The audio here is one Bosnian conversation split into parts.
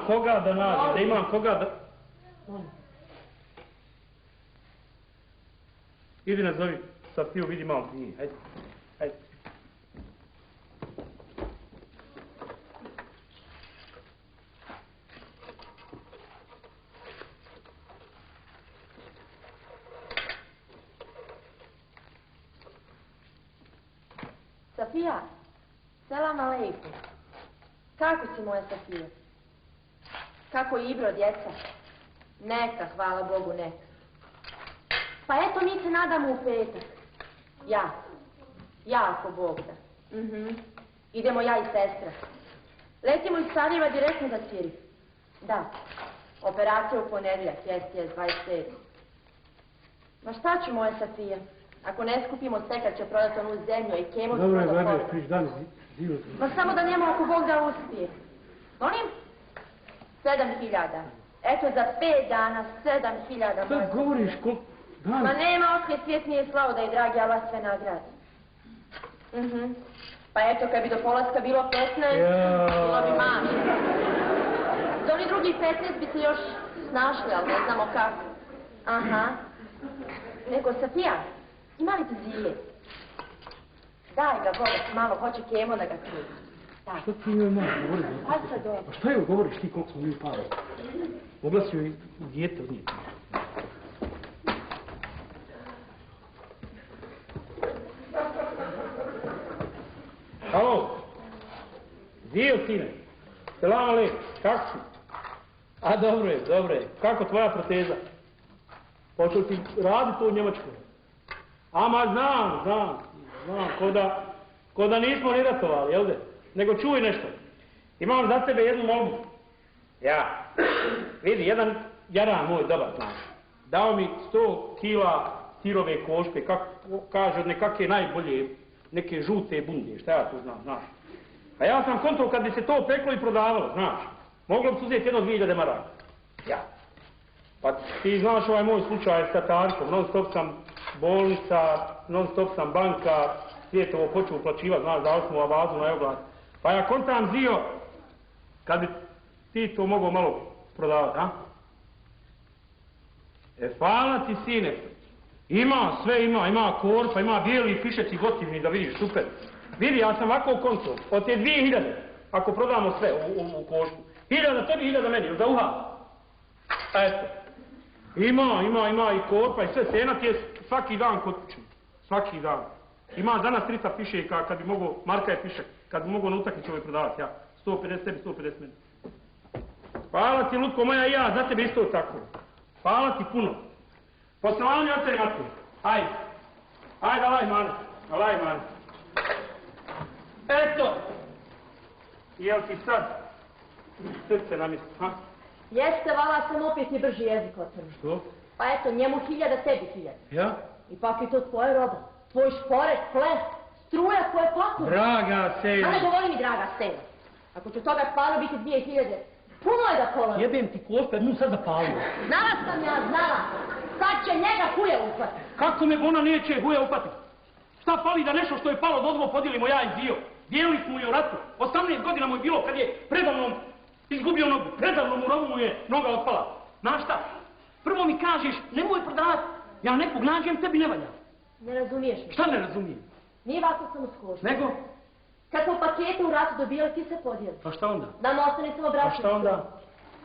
koga da nađem, da imam koga da... Idi nazovi Safiju, vidi malo ti njih, hajde, hajde. Safija, selam aleikum. Kako si moja Safija? Kako Ibro, djeca? Neka, hvala Bogu, neka. Pa eto, mi se nadamo u petak. Ja, ako Bog da. Idemo ja i sestra. Letimo iz Sarajeva direktno za Siriju. Da, operacija u ponedjeljak, jest, 27. Ma šta ću, moja Safija? Ako ne skupimo sve kad će prodati onu zemlju i kemo... Dobro je, gledaj, priš dan, zivu. Ma samo da njemu ako Bog da uspije. Molim? 7.000. Eto, za 5 dana 7.000. Šta govoriš, koliko dana? Ma nema otkle, svijet nije slao da je dragi Allah sve nagradi. Pa eto, kad bi do polaska bilo 15, bilo bi manje. Za oni drugi 15 bi se još snašli, ali ne znamo kako. Aha. Nego, Safija, ima li ti zile? Daj ga, Boga, malo, hoće kemo da ga krije. Što ti njoj malo govoriš? Aj sad dobro. Pa šta joj govoriš ti koliko smo mi pali? Mogla si joj dijete odnijeti. Alo, Dio, sine. Selam alejk, kako si? A, dobro je. Kako tvoja proteza? Počeo ti raditi u Njemačkoj? Ama, znam, ko da nismo ni ratovali, jel de? Nego čuj nešto. Imam za tebe jednu molbu. Ja. Vidi, jedan jaran moj dobar, znaš. Dao mi 100 kila sirove košpe, kaže od nekakve najbolje, neke žute bunde, šta ja tu znam, znaš. A ja sam kontrol kad bi se to peklo i prodavalo, znaš. Moglo bi se uzeti 1.000 maraka. Ja. Pa ti znaš ovaj moj slučaj sa Tarkom, non stop sam bolnica, non stop sam banka, Svijetovo hoću uplaćivati, znaš, dali smo avazu na oglas. Pa ja kontam Zio, kad bi ti to mogao malo prodavati, a? Hvala ti, sine. Ima, sve ima korpa, ima bijeli fišeci gotivni, da vidiš, super. Vidi, ja sam ovako u koncu, od te 2.000, ako prodamo sve u košku. 1.000 tebi, 1.000 meni, za uha. Eto. Ima i korpa i sve, cena ti je svaki dan kod kuće. Svaki dan. Ima danas 300 pišeka, kad bi mogao, marka je pišek, kad bi mogao na utakmicu ovaj prodavati, ja. 150 tebi, 150 meni. Hvala ti, Lutko moja, i ja, za tebe isto tako. Hvala ti puno. Poslanje od tebe, Matko. Hajde, alaj mane. Eto. Jel ti sad srce na mjestu, ha? Jeste, vala, sam opet i brži jezik od tebe. Što? Pa eto, njemu 1000, tebi 1000. Ja? Ipak je to tvoje roba. Tvoj šporet, ples, struja, tvoje pakove. Draga Sejla. A ne govori mi draga Sejla. Ako će toga stvarno biti 2000, puno je da pola. Jebem ti košpe, jednu sad zapalio. Znala sam ja, znala. Sad će njega huja upatiti. Kako me ona neće huja upatiti? Šta fali da nešto što je palo dozvo podijelimo ja i Dio? Dijelili smo i u ratu. 18 godina mu je bilo kad je predavnom izgubio nogu. Predavnom u rovu mu je noga otpala. Znaš šta? Prvo mi kažeš, nemoj prodavati. Ja nekog nađem, tebi ne valja. Ne razumiješ mi. Šta ne razumijem? Nije ovako samo skošno. Nego? Kad smo pakete u ratu dobili, ti se podijeli. Pa šta onda? Da nam ostane samo braću. Pa šta onda?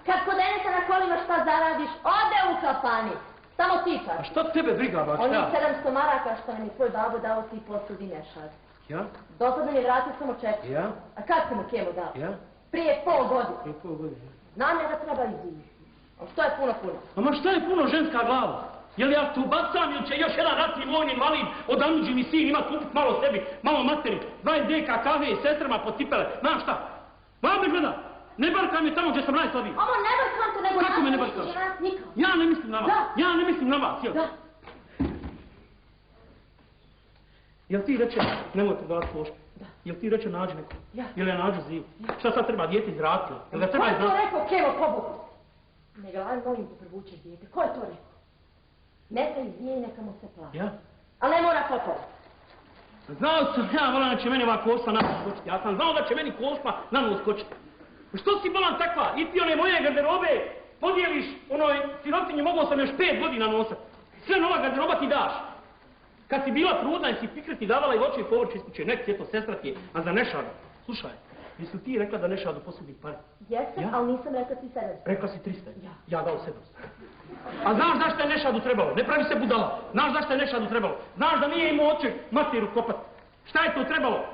Kad kod Enesa na kolima šta zaradiš, ode u kafani. Samo ti kažeš. A šta tebe briga, baš šta? Onih 700 maraka što nam je tvoj babo dao ti posudi nešad. Ja? Dosad nam je vratio samo 4. Ja? A kad si mu kemo dao? Ja? Prije pol godine. Prije pol godine. Nam je da treba izvijeti. A što je puno? Ma šta je puno ženska glava? Je li ja tu bacam ili će još jedan ratni vojni invalid od Amidži mi sin ima kupit malo sebi, malo materi, 20 deka kave i sestrama pod cipele, znaš šta? Vam me gleda, ne barkaj me tamo gdje sam najslabiji. Ovo ne barkam te, nego kako me ne barkaš? Ja ne mislim na vas, ja ne mislim na vas, jel? Da. Jel ti reče, nemojte davati koške? Da. Jel ti reče nađi neko? Ja. Jel ja nađu zivu? Šta sad treba, dijete izratilo? Jel ga treba izratilo? Ko je to rekao, Kevo, pobogu? Ne ga, aj molim te prevučeš dijete, ko je to rekao? Neka izvije i neka mu se plaća. Ja? Ali ne mora kopala. Znao sam ja, vola da će meni ova košpa na nos skočiti. Ja sam znao da će meni košpa na nos skočiti. Što si bolan takva? I ti one moje garderobe podijeliš onoj sirotinji, mogao sam još 5 godina nosat. Sve nova garderoba ti daš. Kad si bila trudna i si pikre ti davala i voće i povrće iz kuće, nek ti je to sestra ti je, a za Nešadu. Slušaj, jesi ti rekla da Nešadu posudi pare? Jesam, ali nisam rekla ti 700. Rekla si 300. Ja dao 700. A znaš zašto je Nešadu trebalo? Ne pravi se budala. Znaš zašto je Nešadu trebalo? Znaš da nije imao očeg materu kopat. Šta je to trebalo?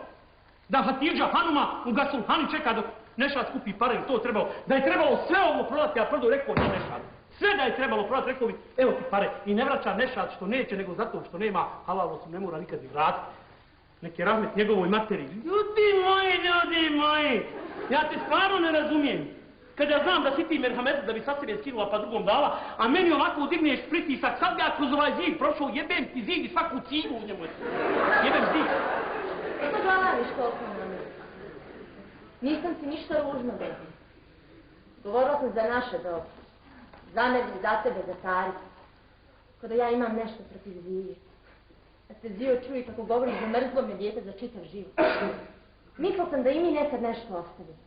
Da Hatidža Hanuma u Gasulhani čeka dok Nešad skupi pare, ili to trebalo? Da je trebalo sve ovo prodati, a prodao rekao na Nešadu. Sve da je trebalo prodati, rekao bi, evo ti pare. I ne vraća Nešad što neće, nego zato što nema halal, se ne mora nikad ni vratiti. Neki rahmet njegovoj materi. Ljudi moji, ja te stvarno ne razumijem. Kad ja znam da si ti merhamet da bi sa sebe skinula pa drugom dala, a meni ovako digneš pritisak, sad ja kroz ovaj zid prošao, jebem ti zid i svaku cigu u njemu. Jebem zid. Što glavariš koliko na mene? Nisam ti ništa ružno rekla. Govorila sam za naše dobro. Za mene, za tebe, za Taricu. Kada ja imam nešto protiv Zije. Da se Zio čuje kako govoriš da mrzlo me dijete za čitav život. Mislila sam da i mi nekad nešto ostavimo.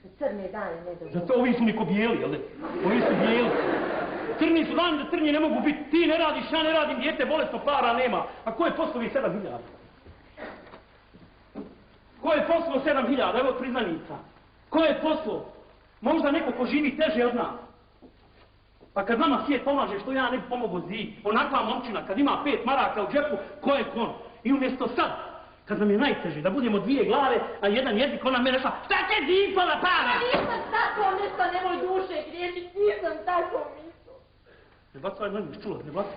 Za crne dane ne dovoljno. Zato ovi su niko bijeli, jel? Ovi su bijeli. Crni su dani da crnji ne mogu biti. Ti ne radiš, ja ne radim, dijete bolesno, para nema. A ko je poslovi 7.000? Ko je poslao 7.000? Evo priznanica. Ko je poslao? Možda neko ko živi teže od nas. Pa kad nama svijet pomaže, što ja ne bi pomogao Ziji, onakva momčina, kad ima 5 maraka u džepu, ko je kon? I umjesto sad, kad nam je najteže, da budemo 2 glave, a jedan jezik, ona mene šta te Ziji pola para? Nisam tako nešto, nemoj duše griješiti, nisam tako mislila. Ne bacaj meni, čula, ne bacaj.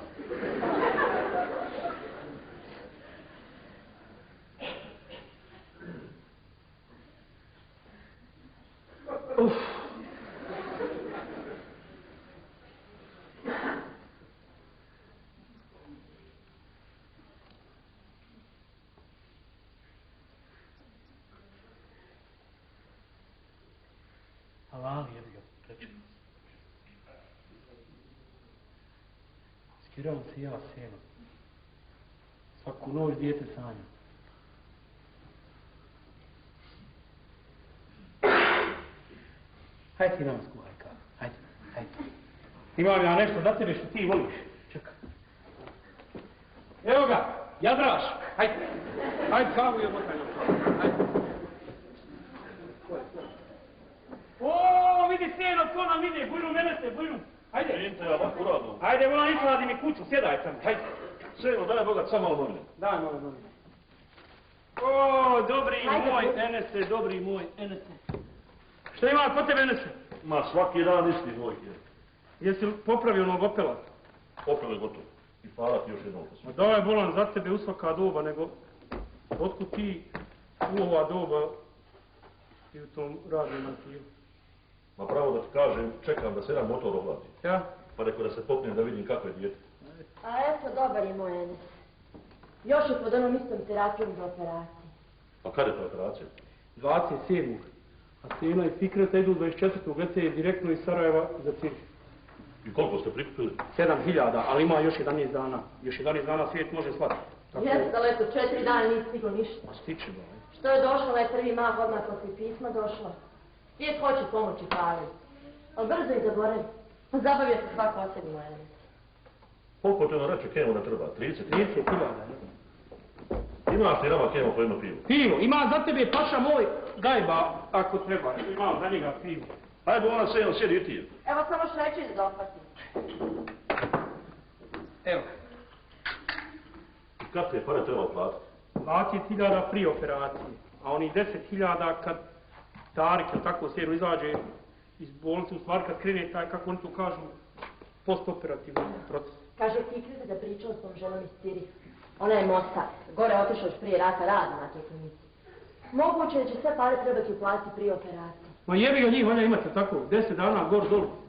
Halali jebi ga, rečeno. Skirao se ja seno. Svaku noć dijete sanja. Hajde ti nam skuhaj kavu, hajde. Imam ja nešto za tebe što ti voliš. Čekaj. Evo ga, Jadraš, hajde. Hajde kavu i obotaj nam kavu, hajde. O, vidi seno, ko nam ide, bujru, mene se, bujru. Hajde. Vidite, ja ovako radim. Hajde, volam, izradi mi kuću, sjedaj sam, hajde. Seno, daj Boga, samo novine. Daj, novine. O, dobri Hajde, moj bujru. Enese, dobri moj Enese. Šta ima kod tebe, Enese? Ma, svaki dan isti moj je. Jesi li popravio onog Opela? Opel je gotovo. I hvala ti još jednom. Ma daj, volam, za tebe u svaka doba, nego otkud ti u ova doba i u tom radnom arhivu? Ma pravo da ti kažem, čekam da se jedan motor ohladi. Ja? Pa rekao da se popnem da vidim kako je dijete. A eto, dobar je moj Enes. Još je pod onom istom terapijom za operaciju. A kada je ta operacija? 27. A Sena i Fikreta idu 24. Gdje direktno iz Sarajeva za Cirih. I koliko ste prikupili? 7.000, ali ima još 11 dana. Još 11 dana svijet može slati. Jeste, ali eto, 4 dana nisi stiglo ništa. Ma stiče, ba. Što je došlo, ovaj prvi mah odmah poslije pisma došlo. Svijet hoće pomoći Pavi. Ali brzo i zaboravi. Zabavio se svako o sebi, moj Enes. Koliko te ono reče kemo da treba? 30? 30.000. Imaš ti rama kemo po jedno pivo? Pivo, ima za tebe paša moj, daj ba, ako treba. Imam za njega pivo. Hajde, ona Seno, sjedi i ti. Evo samo šećer da dohvatim. Evo, I kad te pare treba platiti? 20.000 prije operacije, a oni 10.000 kad Tarik, tako Senu izađe iz bolnice, u stvari kad krene taj, kako oni to kažu, postoperativni proces. Kaže Fikreta da pričao s tom ženom iz Cirih. Ona je Mosta. Gore je otišao još prije rata rada na toj klinici. Moguće da će sve pare trebati uplatiti prije operacije. Ma jebi ga njih, valja imate tako, 10 dana gor dolu.